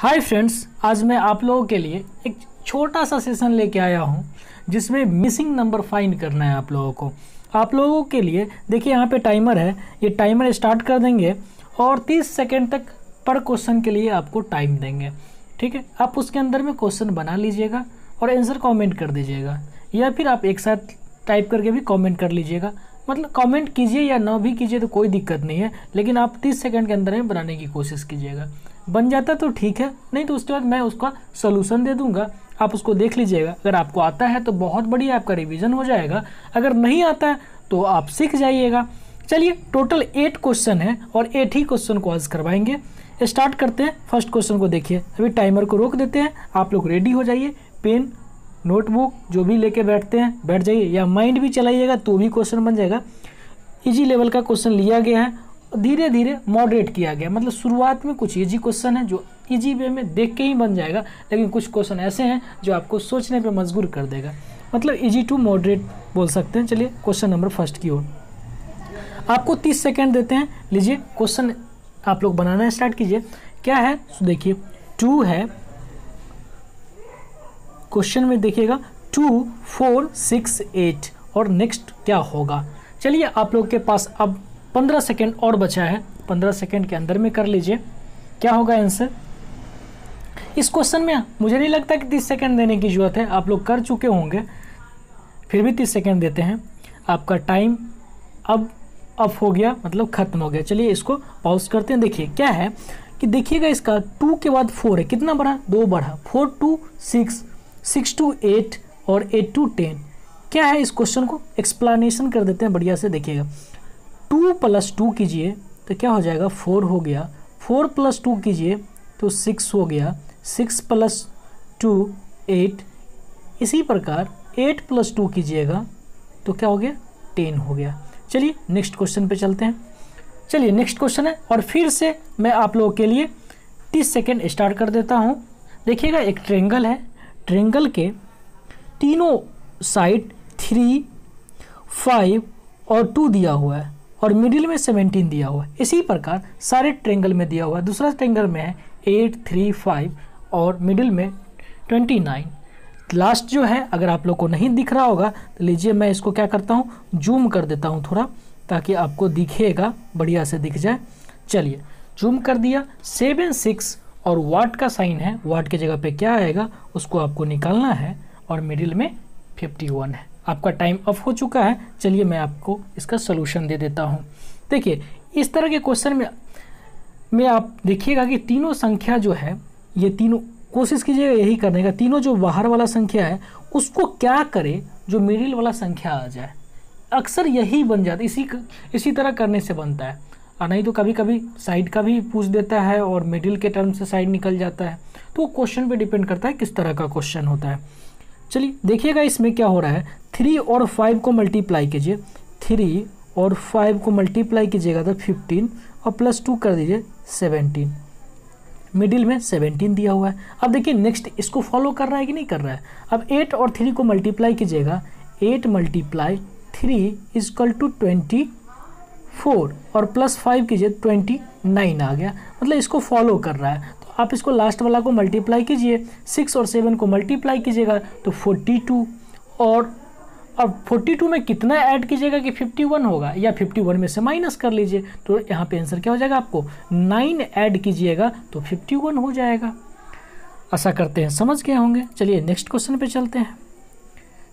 Hi friends, आज मैं आप लोगों के लिए एक छोटा सा सेशन लेके आया हूँ जिसमें मिसिंग नंबर फाइंड करना है आप लोगों को। आप लोगों के लिए देखिए यहाँ पे टाइमर है, ये टाइमर स्टार्ट कर देंगे और 30 सेकेंड तक पर क्वेश्चन के लिए आपको टाइम देंगे। ठीक है, आप उसके अंदर में क्वेश्चन बना लीजिएगा और आंसर कमेंट कर दीजिएगा, या फिर आप एक साथ टाइप करके भी कमेंट कर लीजिएगा। मतलब कमेंट कीजिए या ना भी कीजिए तो कोई दिक्कत नहीं है, लेकिन आप 30 सेकंड के अंदर में बनाने की कोशिश कीजिएगा। बन जाता तो ठीक है, नहीं तो उसके बाद मैं उसका सोल्यूशन दे दूंगा, आप उसको देख लीजिएगा। अगर आपको आता है तो बहुत बढ़िया, आपका रिवीजन हो जाएगा। अगर नहीं आता है तो आप सीख जाइएगा। चलिए, टोटल 8 क्वेश्चन है और 8 ही क्वेश्चन को आज करवाएंगे। स्टार्ट करते हैं। फर्स्ट क्वेश्चन को देखिए, अभी टाइमर को रोक देते हैं। आप लोग रेडी हो जाइए, पेन नोटबुक जो भी लेके बैठते हैं बैठ जाइए, या माइंड भी चलाइएगा तो भी क्वेश्चन बन जाएगा। इजी लेवल का क्वेश्चन लिया गया है, धीरे धीरे मॉडरेट किया गया। मतलब शुरुआत में कुछ इजी क्वेश्चन है जो इजी वे में देख के ही बन जाएगा, लेकिन कुछ क्वेश्चन ऐसे हैं जो आपको सोचने पे मजबूर कर देगा। मतलब इजी टू मॉडरेट बोल सकते हैं। चलिए क्वेश्चन नंबर फर्स्ट की ओर, आपको 30 सेकेंड देते हैं। लीजिए क्वेश्चन आप लोग बनाना स्टार्ट कीजिए। क्या है देखिए, 2 है क्वेश्चन में, देखिएगा 2, 4, 6, 8 और नेक्स्ट क्या होगा। चलिए आप लोग के पास अब 15 सेकेंड और बचा है, 15 सेकेंड के अंदर में कर लीजिए क्या होगा आंसर। इस क्वेश्चन में मुझे नहीं लगता कि 30 सेकेंड देने की जरूरत है, आप लोग कर चुके होंगे, फिर भी 30 सेकेंड देते हैं। आपका टाइम अब ऑफ हो गया, मतलब खत्म हो गया। चलिए इसको पॉज करते हैं। देखिए क्या है कि देखिएगा, इसका 2 के बाद 4 है, कितना बढ़ा, 2 बढ़ा, 4 to 6, 6 to 8 और 8 to 10। क्या है, इस क्वेश्चन को एक्सप्लेनेशन कर देते हैं बढ़िया से। देखिएगा 2 + 2 कीजिए तो क्या हो जाएगा, 4 हो गया। 4 + 2 कीजिए तो 6 हो गया। 6 + 2 8। इसी प्रकार 8 + 2 कीजिएगा तो क्या हो गया, 10 हो गया। चलिए नेक्स्ट क्वेश्चन पे चलते हैं। चलिए नेक्स्ट क्वेश्चन है, और फिर से मैं आप लोगों के लिए 30 सेकेंड स्टार्ट कर देता हूँ। देखिएगा एक ट्रायंगल है, ट्रायंगल के तीनों साइड 3, 5 और 2 दिया हुआ है और मिडिल में 17 दिया हुआ है। इसी प्रकार सारे ट्रायंगल में दिया हुआ है। दूसरा ट्रायंगल में है 8, 3, 5 और मिडिल में 29। लास्ट जो है, अगर आप लोग को नहीं दिख रहा होगा तो लीजिए मैं इसको क्या करता हूँ, जूम कर देता हूँ थोड़ा, ताकि आपको दिखेगा, बढ़िया से दिख जाए। चलिए जूम कर दिया। 7, 6 और वाट का साइन है, वाट की जगह पे क्या आएगा उसको आपको निकालना है, और मिडिल में 51 है। आपका टाइम ऑफ हो चुका है। चलिए मैं आपको इसका सोल्यूशन दे देता हूँ। देखिए इस तरह के क्वेश्चन में आप देखिएगा कि तीनों संख्या जो है, ये तीनों कोशिश कीजिएगा यही करने का, तीनों जो बाहर वाला संख्या है उसको क्या करे जो मिडिल वाला संख्या आ जाए। अक्सर यही बन जाता है, इसी तरह करने से बनता है। और नहीं तो कभी कभी साइड का भी पूछ देता है और मिडिल के टर्म से साइड निकल जाता है। तो क्वेश्चन पे डिपेंड करता है किस तरह का क्वेश्चन होता है। चलिए देखिएगा इसमें क्या हो रहा है, 3 और 5 को मल्टीप्लाई कीजिए। 3 और 5 को मल्टीप्लाई कीजिएगा तो 15 और +2 कर दीजिए 17। मिडिल में 17 दिया हुआ है। अब देखिए नेक्स्ट इसको फॉलो कर रहा है कि नहीं कर रहा है। अब 8 और 3 को मल्टीप्लाई कीजिएगा, 8 × 3 = 24 और +5 कीजिए 29 आ गया। मतलब इसको फॉलो कर रहा है। तो आप इसको लास्ट वाला को मल्टीप्लाई कीजिए, 6 और 7 को मल्टीप्लाई कीजिएगा तो 42, और अब 42 में कितना ऐड कीजिएगा कि 51 होगा, या 51 में से माइनस कर लीजिए। तो यहाँ पे आंसर क्या हो जाएगा, आपको 9 ऐड कीजिएगा तो 51 हो जाएगा। आशा करते हैं समझ गए होंगे। चलिए नेक्स्ट क्वेश्चन पे चलते हैं।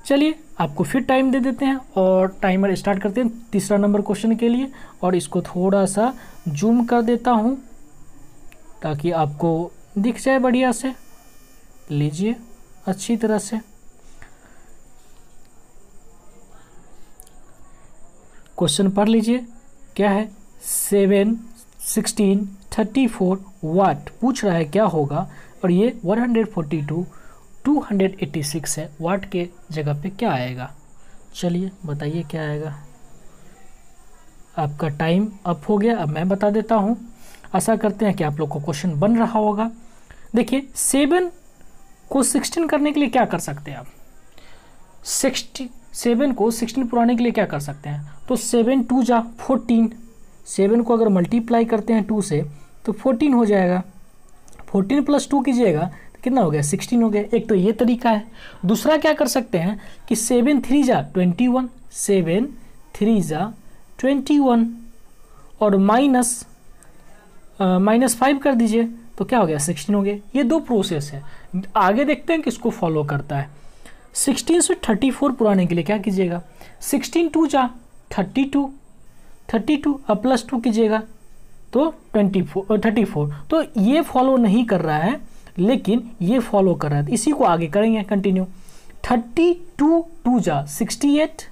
चलिए आपको फिर टाइम दे देते हैं और टाइमर स्टार्ट करते हैं तीसरा नंबर क्वेश्चन के लिए, और इसको थोड़ा सा जूम कर देता हूँ ताकि आपको दिख जाए बढ़िया से। लीजिए अच्छी तरह से क्वेश्चन पढ़ लीजिए। क्या है, 7, 16, 34 वाट पूछ रहा है क्या होगा, और ये 142, 286 है। वाट के जगह पे क्या आएगा, चलिए बताइए क्या आएगा। आपका टाइम अप हो गया, अब मैं बता देता हूँ। आशा करते हैं कि आप लोग को क्वेश्चन बन रहा होगा। देखिए 7 को 16 करने के लिए क्या कर सकते हैं आप, 7 को 16 पुराने के लिए क्या कर सकते हैं, तो 7 2 जा 14। 7 को अगर मल्टीप्लाई करते हैं 2 से तो 14 हो जाएगा। 14 प्लस 2 कीजिएगा तो कितना हो गया 16 हो गया। एक तो ये तरीका है। दूसरा क्या कर सकते हैं कि 7 3 जा 21, 7 3 जा 21 और -5 कर दीजिए तो क्या हो गया 16 हो गया। ये दो प्रोसेस है। आगे देखते हैं किसको फॉलो करता है। 16 से 34 पुराने के लिए क्या कीजिएगा 16 2 जा 32, 32 अब प्लस 2 कीजिएगा तो 34। तो ये फॉलो नहीं कर रहा है लेकिन ये फॉलो कर रहा है, इसी को आगे करेंगे कंटिन्यू। 32 2 जा 68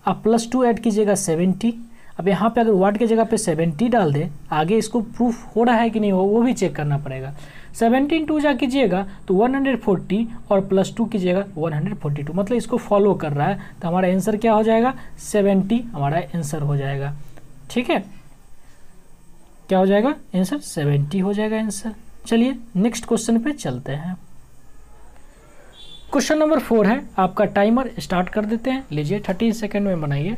अब प्लस 2 ऐड कीजिएगा 70। अब यहाँ पे अगर वाट की जगह पे 70 डाल दे, आगे इसको प्रूफ हो रहा है कि नहीं हो वो भी चेक करना पड़ेगा। 17 2 जा कीजिएगा तो 140 और प्लस 2 कीजिएगा 142, मतलब इसको फॉलो कर रहा है। तो हमारा आंसर क्या हो जाएगा 70 हमारा आंसर हो जाएगा। ठीक है, क्या हो जाएगा आंसर 70 हो जाएगा आंसर। चलिए नेक्स्ट क्वेश्चन पे चलते हैं। क्वेश्चन नंबर 4 है आपका। टाइमर स्टार्ट कर देते हैं, लीजिए 30 सेकेंड में बनाइए।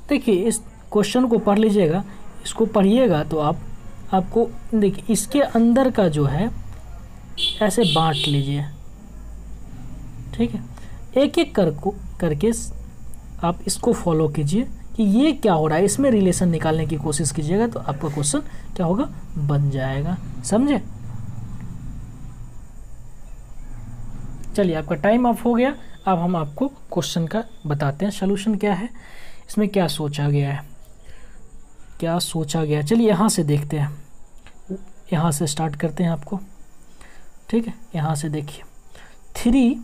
देखिए इस क्वेश्चन को पढ़ लीजिएगा, इसको पढ़िएगा तो आपको देखिए इसके अंदर का जो है ऐसे बांट लीजिए। ठीक है, एक एक करके आप इसको फॉलो कीजिए कि ये क्या हो रहा है, इसमें रिलेशन निकालने की कोशिश कीजिएगा तो आपका क्वेश्चन क्या होगा बन जाएगा। समझे? चलिए आपका टाइम अप हो गया। अब हम आपको क्वेश्चन का बताते हैं सॉल्यूशन क्या है, इसमें क्या सोचा गया है, क्या सोचा गया। चलिए यहाँ से देखते हैं, यहाँ से स्टार्ट करते हैं आपको। ठीक है, यहाँ से देखिए 3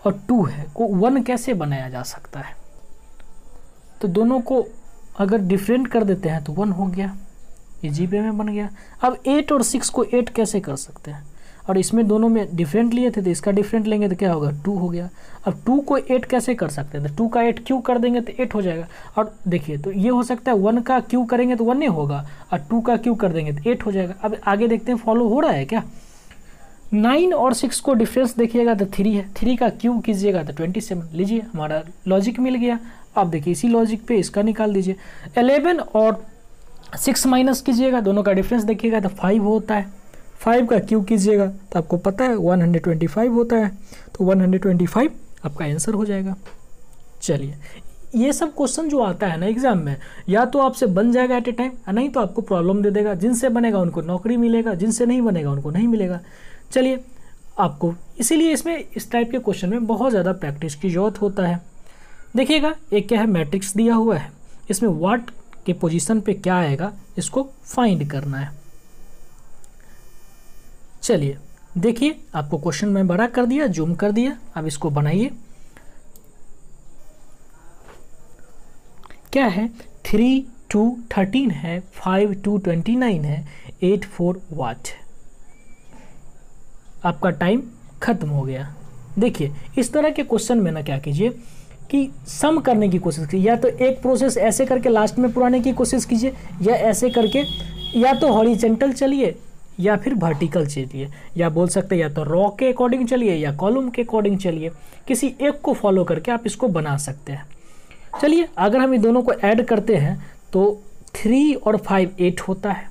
और 2 है को 1 कैसे बनाया जा सकता है। तो दोनों को अगर डिफरेंट कर देते हैं तो 1 हो गया, इजी वे में बन गया। अब 8 और 6 को 8 कैसे कर सकते हैं, और इसमें दोनों में डिफरेंट लिए थे तो इसका डिफरेंट लेंगे तो क्या होगा 2 हो गया। अब 2 को 8 कैसे कर सकते हैं, तो 2 का 8 क्यों कर देंगे तो 8 हो जाएगा। और देखिए तो ये हो सकता है 1 का क्यों करेंगे तो 1 नहीं होगा, और 2 का क्यों कर देंगे तो 8 हो जाएगा। अब आगे देखते हैं फॉलो हो रहा है क्या। 9 और 6 को डिफरेंस देखिएगा तो 3 है, 3 का क्यों कीजिएगा तो 27। लीजिए हमारा लॉजिक मिल गया। आप देखिए इसी लॉजिक पे इसका निकाल दीजिए। 11 और 6 माइनस कीजिएगा, दोनों का डिफरेंस देखिएगा तो 5 होता है। 5 का क्यों कीजिएगा तो आपको पता है 125 होता है, तो 125 आपका आंसर हो जाएगा। चलिए ये सब क्वेश्चन जो आता है ना एग्जाम में, या तो आपसे बन जाएगा एट ए टाइम, नहीं तो आपको प्रॉब्लम दे देगा। जिनसे बनेगा उनको नौकरी मिलेगा, जिनसे नहीं बनेगा उनको नहीं मिलेगा। चलिए आपको इसीलिए इसमें इस टाइप के क्वेश्चन में बहुत ज़्यादा प्रैक्टिस की जरूरत होता है। देखिएगा एक क्या है मैट्रिक्स दिया हुआ है, इसमें वाट के पोजीशन पे क्या आएगा इसको फाइंड करना है। चलिए देखिए आपको क्वेश्चन में बड़ा कर दिया, जूम कर दिया। अब इसको बनाइए। क्या है 3 2 13 है, 5 2 29 है, 8 4 वाट। आपका टाइम खत्म हो गया। देखिए इस तरह के क्वेश्चन में ना क्या कीजिए कि सम करने की कोशिश कीजिए, या तो एक प्रोसेस ऐसे करके लास्ट में पुराने की कोशिश कीजिए, या ऐसे करके या तो हॉरिजेंटल चलिए या फिर वर्टिकल चलिए, या बोल सकते हैं या तो रॉ के अकॉर्डिंग चलिए या कॉलम के अकॉर्डिंग चलिए। किसी एक को फॉलो करके आप इसको बना सकते हैं। चलिए अगर हम इन दोनों को ऐड करते हैं तो 3 और 5 8 होता है।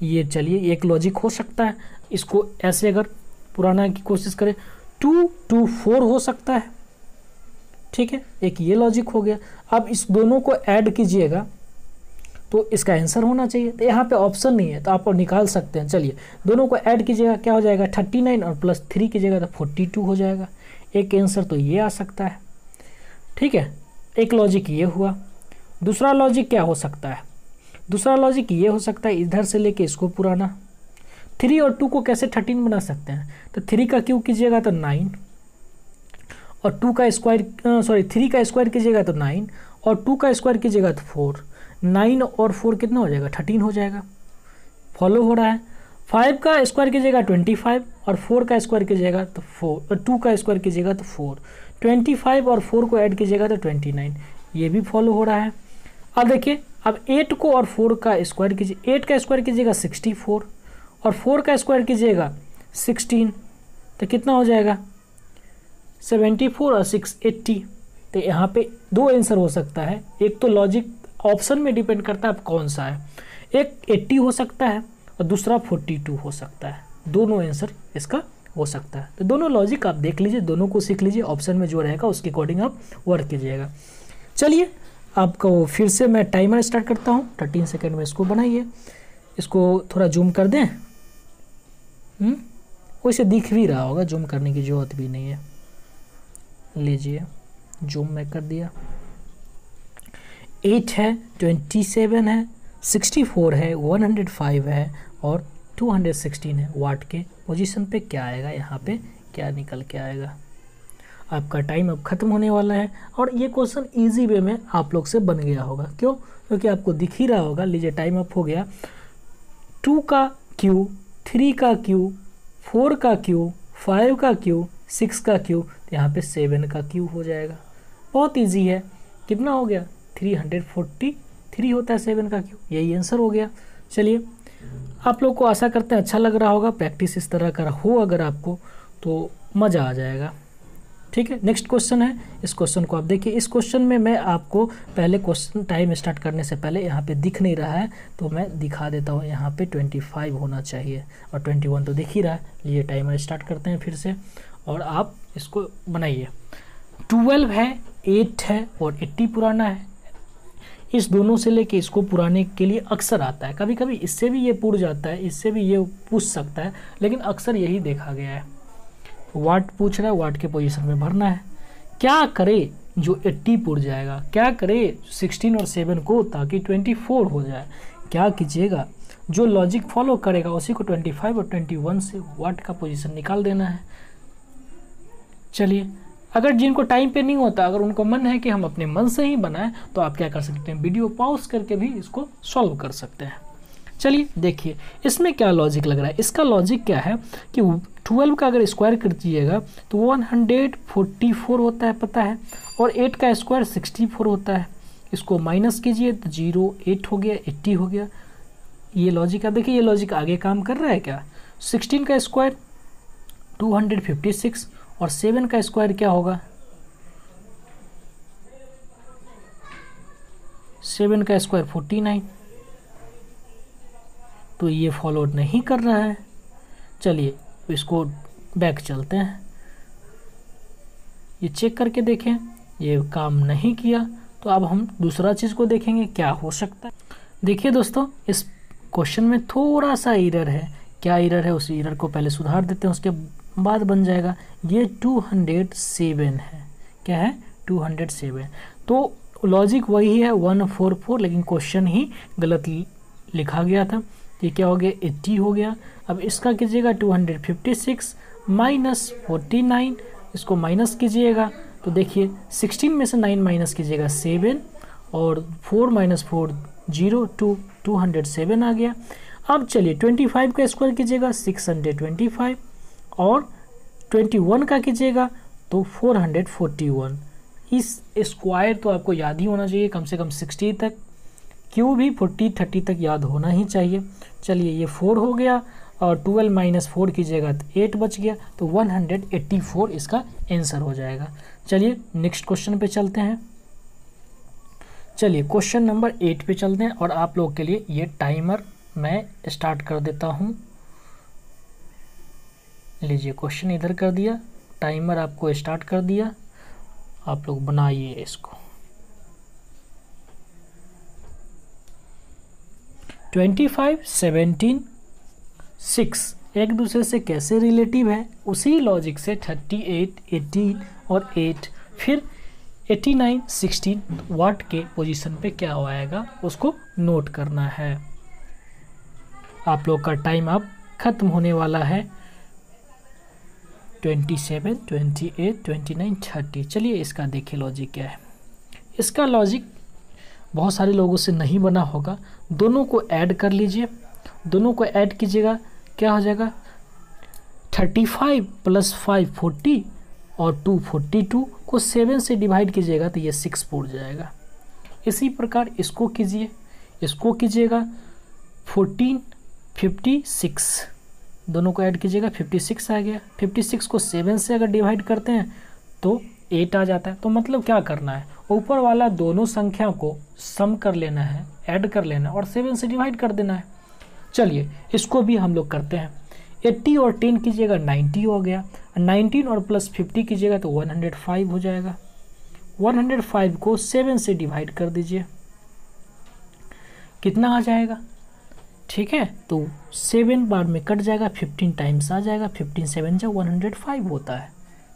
ये चलिए एक लॉजिक हो सकता है। इसको ऐसे अगर पुराना की कोशिश करें 2 2 4 हो सकता है। ठीक है, एक ये लॉजिक हो गया। अब इस दोनों को ऐड कीजिएगा तो इसका आंसर होना चाहिए। तो यहाँ पे ऑप्शन नहीं है तो आप निकाल सकते हैं। चलिए दोनों को ऐड कीजिएगा, क्या हो जाएगा 39 और प्लस 3 कीजिएगा तो 42 हो जाएगा। एक आंसर तो ये आ सकता है। ठीक है, एक लॉजिक ये हुआ। दूसरा लॉजिक क्या हो सकता है, दूसरा लॉजिक ये हो सकता है इधर से लेके इसको पुराना। 3 और 2 को कैसे 13 बना सकते हैं, तो 3 का क्यूब कीजिएगा तो 9 और 2 का स्क्वायर 3 का स्क्वायर कीजिएगा तो 9 और 2 का स्क्वायर कीजिएगा तो 4। 9 और 4 कितना हो जाएगा 13 हो जाएगा। फॉलो हो रहा है। 5 का स्क्वायर कीजिएगा 25 और 4 का स्क्वायर कीजिएगा तो 4 और 2 का स्क्वायर कीजिएगा तो 4। 25 और 4 को ऐड कीजिएगा तो 29, ये भी फॉलो हो रहा है। अब देखिए अब 8 को और 4 का स्क्वायर कीजिए, 8 का स्क्वायर कीजिएगा 64 और 4 का स्क्वायर कीजिएगा 16, तो कितना हो जाएगा 74 और 6 80। तो यहाँ पे दो आंसर हो सकता है। एक तो लॉजिक ऑप्शन में डिपेंड करता है आप कौन सा है। एक 80 हो सकता है और दूसरा 42 हो सकता है, दोनों आंसर इसका हो सकता है। तो दोनों लॉजिक आप देख लीजिए, दोनों को सीख लीजिए, ऑप्शन में जो रहेगा उसके अकॉर्डिंग आप वर्क कीजिएगा। चलिए आपको फिर से मैं टाइमर स्टार्ट करता हूँ, 13 सेकेंड में इसको बनाइए। इसको थोड़ा जूम कर दें, वैसे दिख भी रहा होगा, जूम करने की ज़रूरत भी नहीं है। लीजिए जूम मैं कर दिया। 8 है, 27 है, 64 है, 105 है और 216 है। वाट के पोजीशन पे क्या आएगा, यहाँ पे क्या निकल के आएगा। आपका टाइम अब खत्म होने वाला है और ये क्वेश्चन इजी वे में आप लोग से बन गया होगा। क्यों? क्योंकि आपको दिख ही रहा होगा। लीजिए टाइम अप हो गया। 2 का क्यू, 3 का क्यू, 4 का क्यू, 5 का क्यू, 6 का क्यू, तो यहाँ पे 7 का क्यू हो जाएगा। बहुत इजी है। कितना हो गया? 343 होता है 7 का क्यू। यही आंसर हो गया। चलिए आप लोग को आशा करते हैं अच्छा लग रहा होगा। प्रैक्टिस इस तरह का हो अगर आपको तो मज़ा आ जाएगा। ठीक है, नेक्स्ट क्वेश्चन है। इस क्वेश्चन को आप देखिए। इस क्वेश्चन में मैं आपको पहले क्वेश्चन टाइम स्टार्ट करने से पहले यहाँ पे दिख नहीं रहा है तो मैं दिखा देता हूँ। यहाँ पे 25 होना चाहिए और 21 तो दिख ही रहा है। लिए टाइमर स्टार्ट करते हैं फिर से और आप इसको बनाइए। 12 है, 8 है और 80 पुराना है। इस दोनों से लेके इसको पुराने के लिए अक्सर आता है। कभी कभी इससे भी ये पुर जाता है, इससे भी ये पूछ सकता है, लेकिन अक्सर यही देखा गया है। वाट पूछ रहा है, वाट के पोजीशन में भरना है। क्या करे जो 80 पुर जाएगा, क्या करे 16 और 7 को ताकि 24 हो जाए। क्या कीजिएगा, जो लॉजिक फॉलो करेगा उसी को 25 और 21 से वाट का पोजीशन निकाल देना है। चलिए अगर जिनको टाइम पे नहीं होता, अगर उनको मन है कि हम अपने मन से ही बनाएं तो आप क्या कर सकते हैं, वीडियो पॉज करके भी इसको सॉल्व कर सकते हैं। चलिए देखिए इसमें क्या लॉजिक लग रहा है। इसका लॉजिक क्या है कि 12 का अगर स्क्वायर कर दीजिएगा तो 144 होता है, पता है, और 8 का स्क्वायर 64 होता है। इसको माइनस कीजिए तो 0, 8 हो गया, 80 हो गया। ये लॉजिक आप देखिए, ये लॉजिक आगे काम कर रहा है क्या। 16 का स्क्वायर 256 और 7 का स्क्वायर क्या होगा, 7 का स्क्वायर 49। तो ये फॉलो नहीं कर रहा है। चलिए इसको बैक चलते हैं, ये चेक करके देखें, ये काम नहीं किया तो अब हम दूसरा चीज़ को देखेंगे क्या हो सकता है। देखिए दोस्तों इस क्वेश्चन में थोड़ा सा एरर है। क्या एरर है, उस एरर को पहले सुधार देते हैं, उसके बाद बन जाएगा। ये 207 है। क्या है? 207। तो लॉजिक वही है 144, लेकिन क्वेश्चन ही गलत लिखा गया था। ये क्या हो गया, 80 हो गया। अब इसका कीजिएगा 256 माइनस 49, इसको माइनस कीजिएगा तो देखिए 16 में से 9 माइनस कीजिएगा 7 और 4 माइनस 4 0, 207 आ गया। अब चलिए 25 का स्क्वायर कीजिएगा 625 और 21 का कीजिएगा तो 441। इस स्क्वायर तो आपको याद ही होना चाहिए, कम से कम 60 तक, क्यों भी 40 30 तक याद होना ही चाहिए। चलिए ये 4 हो गया और 12 माइनस 4 कीजिएगा तो 8 बच गया, तो 184 इसका आंसर हो जाएगा। चलिए नेक्स्ट क्वेश्चन पे चलते हैं। चलिए क्वेश्चन नंबर 8 पे चलते हैं और आप लोग के लिए ये टाइमर मैं स्टार्ट कर देता हूँ। लीजिए क्वेश्चन इधर कर दिया, टाइमर आपको स्टार्ट कर दिया, आप लोग बनाइए इसको। 25, 17, 6 एक दूसरे से कैसे रिलेटिव है, उसी लॉजिक से 38, 18 और 8 फिर 89, 16 वाट के पोजीशन पे क्या आएगा उसको नोट करना है। आप लोग का टाइम अब खत्म होने वाला है। 27, 28, 29, 30। चलिए इसका देखिए लॉजिक क्या है। इसका लॉजिक बहुत सारे लोगों से नहीं बना होगा। दोनों को ऐड कर लीजिए, दोनों को ऐड कीजिएगा, क्या हो जाएगा 35 + 5 40 और 2 42 को 7 से डिवाइड कीजिएगा तो ये 6 पुर जाएगा। इसी प्रकार इसको कीजिए, इसको कीजिएगा 14 56, दोनों को ऐड कीजिएगा 56 आ गया। 56 को 7 से अगर डिवाइड करते हैं तो 8 आ जाता है। तो मतलब क्या करना है, ऊपर वाला दोनों संख्या को सम कर लेना है, ऐड कर लेना है और 7 से डिवाइड कर देना है। चलिए इसको भी हम लोग करते हैं। 80 और 10 कीजिएगा 90 हो गया, 19 और प्लस 50 कीजिएगा तो 105 हो जाएगा। 105 को 7 से डिवाइड कर दीजिए, कितना आ जाएगा, ठीक है। तो 7 बार में कट जाएगा, 15 टाइम्स आ जाएगा, 15 7 जा 105 होता है,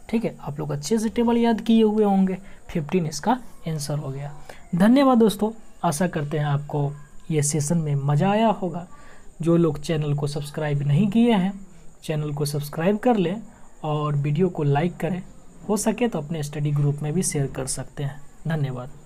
ठीक है। आप लोग अच्छे से टेबल याद किए हुए होंगे, 15 इसका आंसर हो गया। धन्यवाद दोस्तों, आशा करते हैं आपको ये सेशन में मज़ा आया होगा। जो लोग चैनल को सब्सक्राइब नहीं किए हैं, चैनल को सब्सक्राइब कर लें और वीडियो को लाइक करें, हो सके तो अपने स्टडी ग्रुप में भी शेयर कर सकते हैं। धन्यवाद।